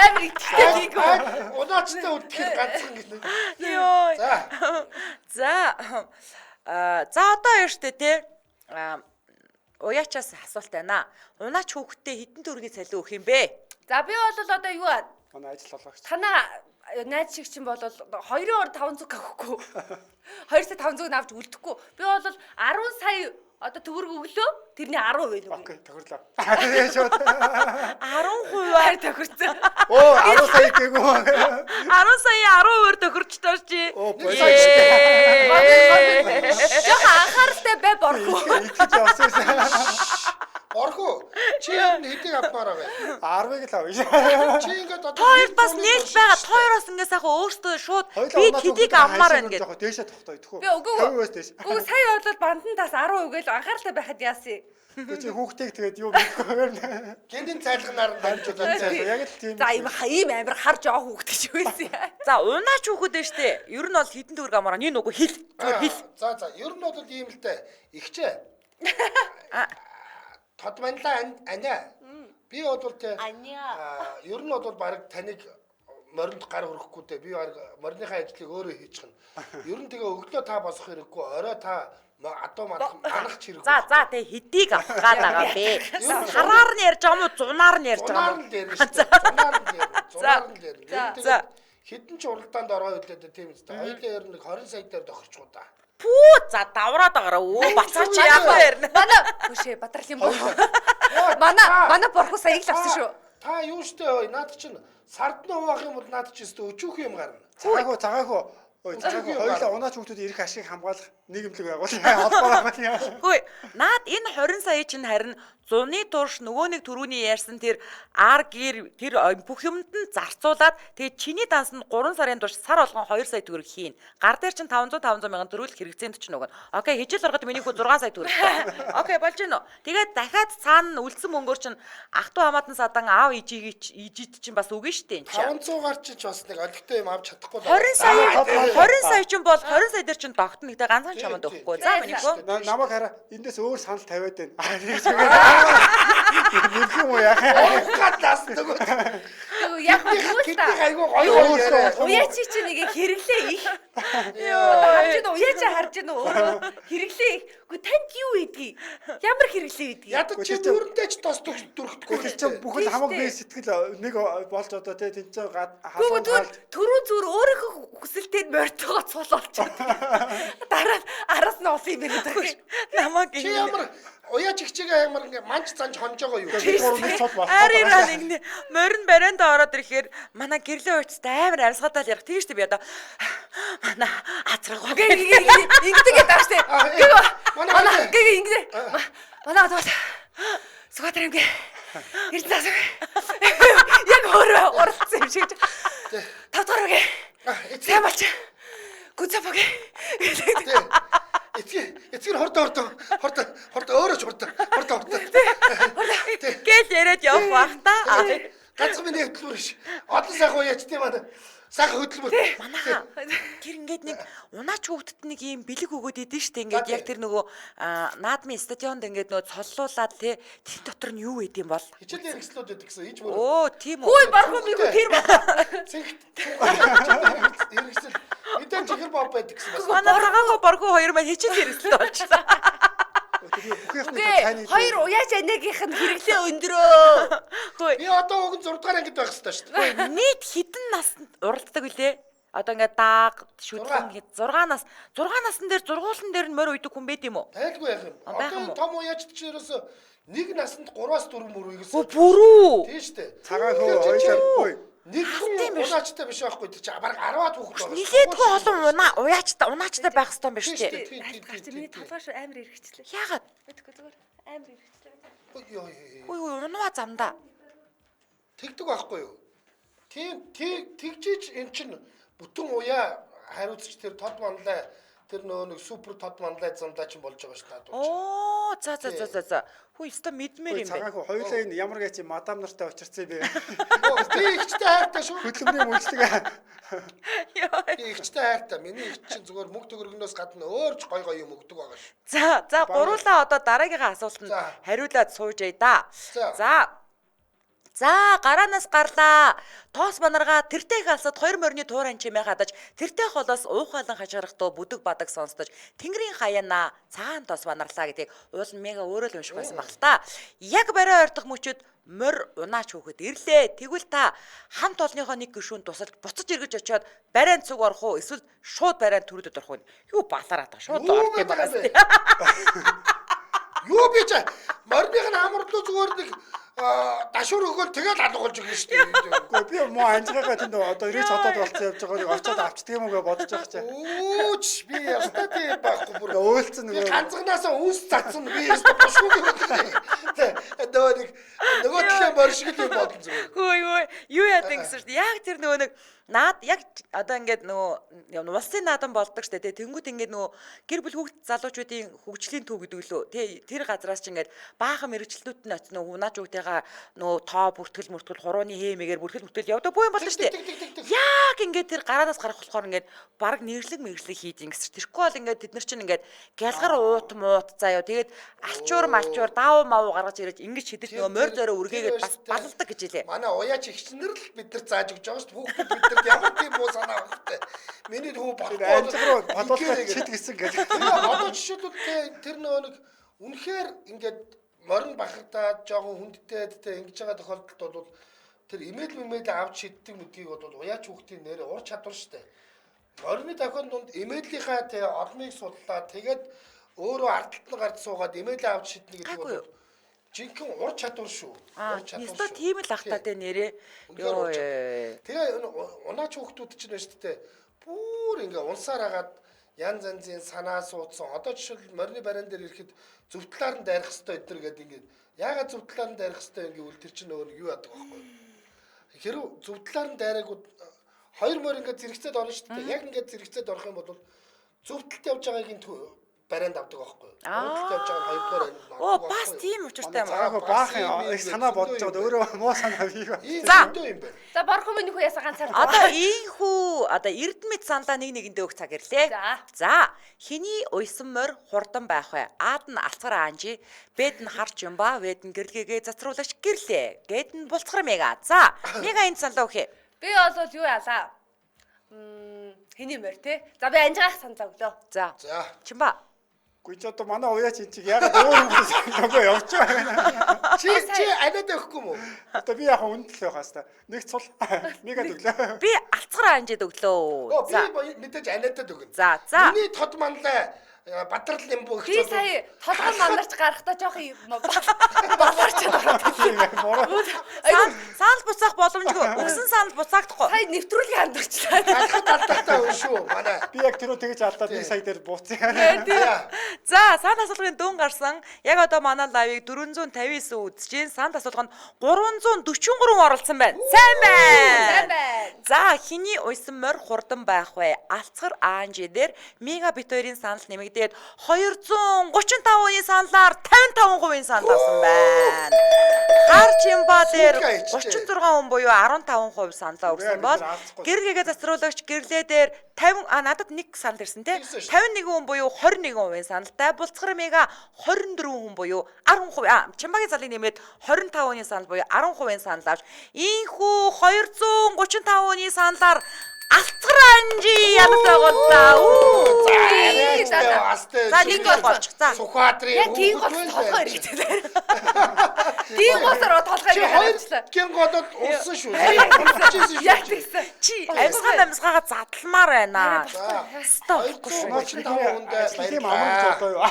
амар ихтэй гинго. Унаачтай үлдэхээр ганцхан гинэ. Йоо. За одоо яаштай те уяачаас асуулт байна. Унаач хүүхдтэй хэдэн төгрөгийн цалин өгөх юм бэ? За би бол одоо юу аа? Манай ажил болгогч. Танаа найз шиг чинь бол 2-оор 500 авахгүй. 2 сая 500 авч үлдэхгүй. Би бол 10 сая одоо төгрөг өглөө тэрний 10% байл үү? Окей, тохирлоо. Тэгээ шууд 10% тохирцсон. Оо 10 сая гээгүй. 10 сая 10% тохирчтой чи. Оо боёо. Жоо анхааралтай бай борхоо. Итгэж явсан. Орхоо. Чи хэдийг авмаар байгаа? 10-ыг л авъя. Чи ингээд одоо Хоёр бас нээлт байгаа. Хоёроос ингээ сайхан өөртөө шууд би хэдийг авмаар байна гэдэг. Дээшээ тогтоо идэх үү? Би үгүй. 50-аас дээш. Үгүй сая бол бандантаас 10% гээл анхааралтай байхад яасан. Тэгээ чи хүүхдийг тэгээд юу мэдхгүй. гэнийн цайлганаар нь дамжуулаад Яг л тийм. За ийм амар хар жоо хүүхдээ ч байсан. За унаач хүүхэд дээ штэ. Ер нь бол хэдэн төгрөг амаараа нэг нөгөө хэл. За ер нь бол ийм л дээ. Ихчээ. Тод манлаа аня. Би бол тэ ер нь бол баг таныг моринд гар хөрөхгүй дээ. Би баг морныхаа ажлыг өөрөө хийчих нь. Ер нь тэгээ өглөө та босох хэрэггүй. Орой та адуу манах хэрэггүй. За тэг хэдийг авах гад байгаа бэ? Хараар нь ярьж байгаа юм уу? Зунаар нь ярьж байгаа юм уу? Зунаар нь дээр. За хэдэн ч уралдаанд ороо хэлээд тийм үстэй. Хоёулаа ер нь 20 сая дээр тохирчгүй да. Пүү за давраад байгаараа өө бацаач яах вэ? Манай хөшөө Батралын боо. Манай борхоо сая л авсан шүү. Та юу штэ наад чинь сард нь уваах юм бол наад чинь өстө өчүүх юм гарна. Цагаагүй. Хоёулаа унаач хүүхдүүд ирэх ашиг хамгаалах нийгэмлэг байгуул. Холбоо байгаа. Хөөе, наад энэ 20 сая чинь харин зуны турш нөгөө нэг төрүүний ярьсан тэр ар гэр тэр бүх юмд нь зарцуулаад тэгээ чиний дансанд 3 сарын турш сар болгон 2 сая төгрөг хийн. Гар дээр чинь 500 мянган төгрөг хэрэгцээнд ч нөгөө. Окей, хижил ороход миний хүү 6 сая төгрөг. Окей, болж гинөө. Тэгээд дахиад цаана үлдсэн мөнгөөр чинь ах トゥ хамаатан садан аав ижид чинь бас үгүй штэ энэ чинь. 500 гарч ч бас нэг олигтой юм авч чадахгүй. 20 сая чинь бол 20 сая дээр чинь тогтно гэдэг ганцхан чамд өгөхгүй. За миний хүү. Намайг хараа эндээс өөр санал тавиад байна. Нэг юм уу яа. Гадаас нөгөө. яг юу л та. айгүй гоё яриа. Уяа чи нэг хэрэглээ их. Харж гэнэ уяа чи харж гэнэ өөрөө хэрэглээ их. Гэхдээ танд юу идгийг? Ямар хэрэглээ идгийг? Ядаж чи дөрөнтэй ч тос дүрхэхгүй. Тэр чинь бүхэл хамаг бие сэтгэл нэг болж одоо тий тэн чинь Гүг түрүү зүгээр өөрийнхөө хүсэлтэд морьтойгоо цуулуулчих. Дараа араас нь олон юм байна. Намаг Чи ямар уяа чигчээгээ ямар ингээ манч занж хонж байгаа юу? Арира нэг морин барианда ороод ирэхээр манай гэрлийн уучтай амар амьсгалаад ярих тийм шүү дээ би одоо манай азраг ингэдэг тааштай. Манай ингэдэг. Манай одоо Сүхбаатар ингээ ирсэн. Яг өөрөө уралцсан юм шиг. Тавтараагээ. Сайн болч. Гүцэпэгэ. Эцгээр хордоо өөрөө ч хордоо. гэл яриад явах бах та. Ганцхан миний хөдөлмөр ш. Олон сайхан уяач тийм байна. Сайхан хөдөлмөр. Манайха тэр ингээд нэг унаач хүүхдэд нэг юм бэлэг өгөөд идэв штэ ингээд яг тэр нөгөө наадмын стадионд ингээд нөгөө цоллуулаад тий тэр дотор нь юу идэм бол Хичээл хэрэгслүүд өгдөг гэсэн ийж мөр. оо тийм үү Хөөе барахгүй би тэр баг. Хэрэгсэл эдэн чихэр боб байдаг гэсэн бас. манай цагаагаа боргоо хоёр маань хичээл хэрэгсэлтэй болчихсон Хоёр уяач анигийнх нь хэрэглээ өндөрөө. хөөе Би одоо уг 6 дугаар ангид байх хэрэгтэй шүү дээ. нийт хідэн наснд уралддаг үлээ одоо ингээд дааг шүтлэн 6 насн дээр зургуулсан дээр нь морь уйдаг хүн байд юм уу Тайлгүй яах юм. байх юм Одоо уу? том уяачд ч ерөөсө нэг насанд 3-аас 4 мөр үйгэсэн. бүрүү Тийм шүү дээ. цагаан хөө хоёлаа Нэг хүн унаачтай биш байхгүй тэр чинь баг 10-аад хүүхэд байгаа. нилээдгүй олон унаачтай байх хэрэгтэй юм байна шүү дээ Гарч миний толгойш амар эргэжлээ. яагаад Мэдгүй зүгээр амар эргэжлээ. Йоо. ой унаа замдаа Тэгдэг байхгүй юу? Тэгжиж эн чинь бүтэн уяа хариуцч тэр тод манлай тэр нөө нэг супер тод манлай замдаа чинь болж байгаа шүү дээ. оо за хүү өстө мэдмээр юм цагаан бэ хөө хоёлаа энэ ямар гэж мадам нартай очирцээ бэ? Би ихтэй хайртай шүү. Хөдөлмөрийн үйлчлэг. Би ихтэй хайртай. Миний их чинь зүгээр мөнгө төгрөгнөөс гадна өөр ч гой юм өгдөг байгаа шүү. за гуруулаа одоо дараагийнхаа асуултанд За. хариулаад суужээ да За. За гараанаас гарлаа. Тоос манарга тэртээ их алсад 2 морины туурайн чимээ хадаж тэртээ холоос уухайлан хажгарахдоо бүдэг бадаг сонсдож тэнгэрийн хаяана цаан тоос манарлаа гэдгийг уул нь мега өөрөө л унших байсан баг л та. Яг барай ойртох мөчөд морь унаач хөөхөд ирлээ. Тэгвэл та хамт олонныхоо нэг гишүүн тусалж буцаж эргэж очиод барайн цуг орох уу эсвэл шууд барайн төрөлд орох уу? Юу балараад та шууд орох юм байна. Юу би ч морных нь амарлуу зүгээр нэг дашуур өгөөл тэгэл алгуулж өгнө шүү дээ. Гэхдээ би муу анжаагаа тэнд одоо ирээч хотод болцсон явж байгааг очиод авчдаг юм уу гэж бодож байгаа ч. Өөч би ястаа тийм байхгүй бүр. Өөлцөн Би нөгөө ганцганаасаа үс цацсан би ястаа бошгүй гэдэг. Нөгөө төлөө моршиг юм бодсон зүгээр. Хөөе юу яадаг гэсэн чинь яг тэр нөгөө нэг наад яг одоо ингээд нөгөө улсын наадам болдог штэ тий тэнгууд ингээд нөгөө гэр бүл хүүхд залуучуудын хөгжлийн төв гэдэг лөө тий тэр газраас ч ингээд баахан мэрэгчлүүд нь очно унаач хүүхдээгаа нөгөө тоо бүртгэл хурууны хэмээгээр бүртгэл явдаг боо юм болно штэ яг ингээд тэр гараанаас гарах болохоор ингээд баг нэрлэг хийдин гэсэн тэрхгүй бол ингээд тэд нар чинь ингээд гялгар уут муут заяа тэгээд алчуур малчуур даав мав гаргаж ирээд ингэж шидэж нөгөө морь зороо үргээгээд бас балалдаг гэж хэлээ. Манай уяач ихчнэр л бид нар зааж өгч байгаа шүү дээ. Хүүхдүүд бид нар ямар тийм муу санаа өгөхтэй. Миний хүү багтаа анжиг руу бодлоо чид гисэн гэдэг. Одоо жишээлбэл тэр нөгөө нэг үнэхээр ингээд морин бахагдаад жоохон хүндтэй ингэж байгаа тохиолдолд бол тэр имэйл авч шиддэг мэдгийг бол уяач хүүхдийн нэр ур чадвар шүү дээ. Морины тохиолдолд дунд имэйлийнхаа тэ олныг судлаа тэгээд өөрөө ардталт нь гарч суугаад имэйл авч шиднэ гэдэг бол жинхэнэ ур чадвар шүү. Ур чадвар. Ястаа тийм л ахтаа тэ нэрээ. Йоо. Тэгээ унаач хүүхдүүд чинь байна шүү дээ. Бүр ингээ унсаар хагаад янз янзын санаа суудсан. Одоо жишээл морины бариан дээр ирэхэд зөвтлаар нь дайрах хэрэгтэй өдр гэдэг ингээ. Яагаад зөвтлаар нь дайрах хэрэгтэй гэвэл тэр чинь нөгөө юу яадаг байхгүй. Хэрв зөвтлаар нь дайраагүй хоёр морь ингээ зэрэгцээд орно шүү дээ. Яг ингээ зэрэгцээд орох юм бол зөвтөлт явж байгаагийн барианд авдаг байхгүй. Аа. Өөрөлт явж байгаа хоёрдугаар барианд авдаг. Оо бас тийм учиртай юм. Заахаа баахан их санаа бодож байгаа өөрөө муу санаа бий ба. За. юм байна. За борхон миний хүү ясаа ганцаар. Одоо ийхүү одоо эрдэмэд саналаа нэг нэгэндээ өгөх цаг ирлээ. За, хиний уйсан морь хурдан байх вэ? Аад нь алцгар аанжи, бэд нь харч юм ба, вэд нь гэрлэгээ зацруулагч гэрлээ. Гэд нь булцгар мега. За, мега энэ саналаа өгье. Би бол юу яалаа? Хэний морь те. За би анжгаах саналаа өглөө. За. За. Чимба. Гүйж одоо манай уяач энэ чиг ягаад өөр хүмүүс нөгөө явж байгаа. Чи анаад өгөхгүй юм уу? Одоо би яг үнэтэл байх хаста. Нэг цул мега өглөө. Би алцгар аанжид өглөө. Оо За. би мэдээж анаадад өгнө. За, за. Миний тод манлаа Бадрал Лимбу Би сая толгой мандарч гарахтаа жоох болоорч байгаа. Санал буцаах боломжгүй. Өгсөн санал буцаагдахгүй. Сая нэвтрүүлгийн хандагчлаа. алхад алдахтаа шүү. Манай Би яг тэрөө тэгж алдаад нэг сая дээр бууцсан. За, санал асуулгын дүн гарсан. Яг одоо манай лайвыг 459 үзэж гин. Санал асуулганд 343 оролцсон байна. Сайн байна. За, хиний уйсан морь хурдан байх вэ? Алцгар аанжи дээр мегабит 2-ын санал нэмэгдээд 235-ны саналаар 55%-ийн санал авсан байна. Хар Чимба дээр 36 хүн буюу 15% саналаа өгсөн бол гэргээгээ зацруулагч гэрлээ дээр 50 надад нэг санал ирсэн те 51 хүн буюу 21%-ийн саналтай булцгар мега 24 хүн буюу 10%. Чимбагийн залыг нэмээд 25%-ийн санал буюу 10%-ийн санал авч ийхүү 235%-ийн саналаар алцгар анжи ядаж байгаа за нэг болж. За. Сухадрын Яг тийм гол толгой хэрэгтэй. Тийм госоор толгой хараачлаа. Гин годод улсан шүү. Яг тэгсэн. Чи амьсгаагаа задалмаар байна. Стоп. 235 хүндээ Тийм амарч одоо юу.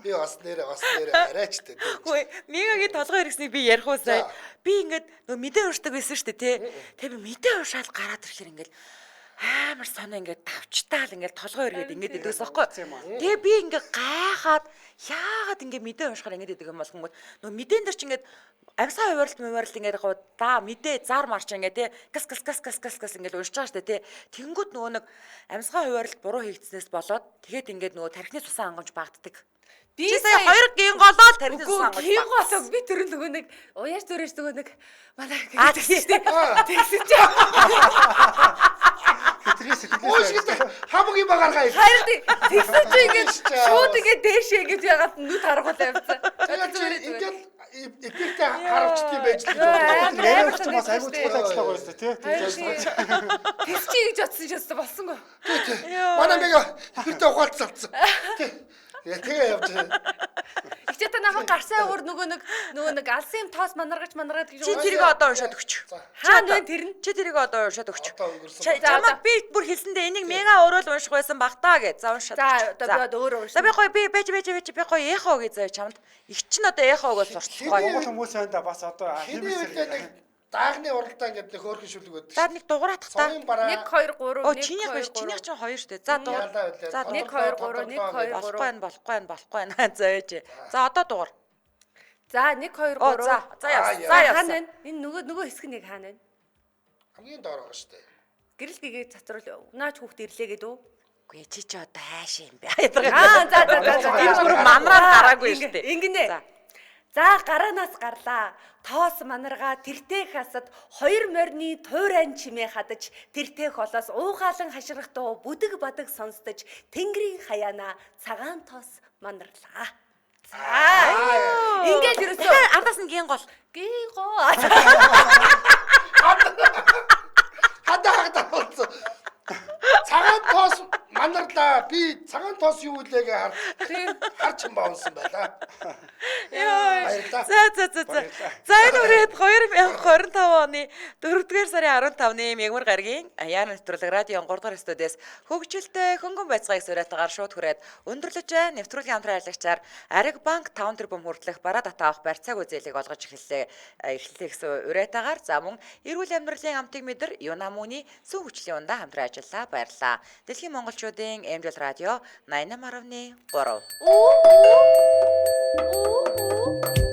Би бас нэрээ арайч дээ. Хөөе, мегагийн толгой хэрэгснийг би ярих уусаа. Би ингээд нөө мэдээ уушдаг байсан шүү дээ, тий. Тэгээ би мэдээ уушаал гараад ирэхээр ингээд амар сонио ингээд давчтаал ингээд толгой эргээд ингээд идэвс байхгүй. Тэгээ би ингээд гайхаад яагаад ингээд мэдээ уушахаар ингээд идэг юм бол хүмүүс нөө мэдэн дээр чи ингээд амьсгаа хувааралт ингээд яг да мэдээ зар марч ингээд тий гас ингээд уншиж байгаа шүү дээ, тий. Тэнгүүд нөгөө нэг амьсгаа хувааралт буруу хийгдснээс болоод тэгээд ингээд нөгөө тархины цусан хангамж багтдаг. Би сая 2 гин голоод тархины цусан хангамж. Гин голоо би тэр нөгөө нэг уяаш төрөөш нөгөө нэг манай тэгсэн шүү дээ. Тэгсэн чи. Хамгийн багааргаа их. Харин тэгсэн чи ингээд шууд ингээд дээшээ ингэж ягаад нүд харгуулаа явцсан. Тэгээд ингээд эффектээ харуулчих юм байж л. Ярих ч бас айгуу чухал ажиллагаа байсан тий. Тэгс чи гэж бодсон ч өстө болсонгүй. Манай мега эффектээ ухаалцсан. Тэгээ явж байгаа. Ихтэй та намайг гарсаа өөр нөгөө нэг алсын тоос манаргаж гэж. Чи тэрийг одоо уншаад өгч. Хаана вэ тэр нь? Чи тэрийг одоо уншаад өгч. Одоо өнгөрсөн. Чамаа би бүр хэлсэндээ энийг мега өөрөө л унших байсан баг таа гэж. За уншаад. За одоо өөрөө уншаа. За би гоё би байж би гоё эхо гэж заяа чамд. Их ч н одоо эхогоос сурчлаа. Монгол хүмүүс байна да бас одоо Хэний үлээ нэг даагны уралдаа ингээд нэг хөөрхөн шүлэг өгдөг. За нэг дугааратах та. 1 2 3 Оо чинийх биш, чинийх ч 2 шүү дээ. За дугаар. За 1 2 3 болохгүй байна. За ээж. За одоо дугаар. За 1 2 3. За явсан. Энэ нөгөө хэсэг нэг хаана вэ? Хамгийн доор байгаа шүү дээ. Гэрэл гэгээ цацруул. Наач хүүхд ирлээ гэдэг үү? Үгүй чи одоо хайш юм бэ. За. Энэ бүр манраар гараагүй шүү дээ. Ингэнэ. За гараанаас гарлаа. Тоос манарга тэртээ хасад 2 морины туурайн чимээ хадаж тэртээ холоос уугаалan хаширах дуу бүдэг бадаг сонсдож тэнгэрийн хаяана цагаан тоос манарлаа. Ингээд ерөөсөө ардаас нь гин гол. Хадаа болсон. Цагаан тоос манарлаа. Би цагаан тоос юу үлээгээ харч юм баунсан байлаа. Баярлалаа. За энэ үрээд 2025 оны 4-р сарын 15-ны мягмар гарагийн Аян нэвтрүүлэг радио 3-р студиэс хөгжилтэй хөнгөн байцгааг сураатаагаар шууд хүрээд өндөрлөж байгаа нэвтрүүлгийн хамтран аялагчаар Ариг банк 5 тэрбум хүртэлх бараа татаа авах барьцааг үзээлэг олгож эхэллээ гэсэн уриатаагаар за мөн эрүүл амьдралын амтыг мэдэр Юнамуны сүм хүчлийн ундаа хамтран ажиллаа баярлалаа. Дэлхийн монголчуудын MDL радио 88.3.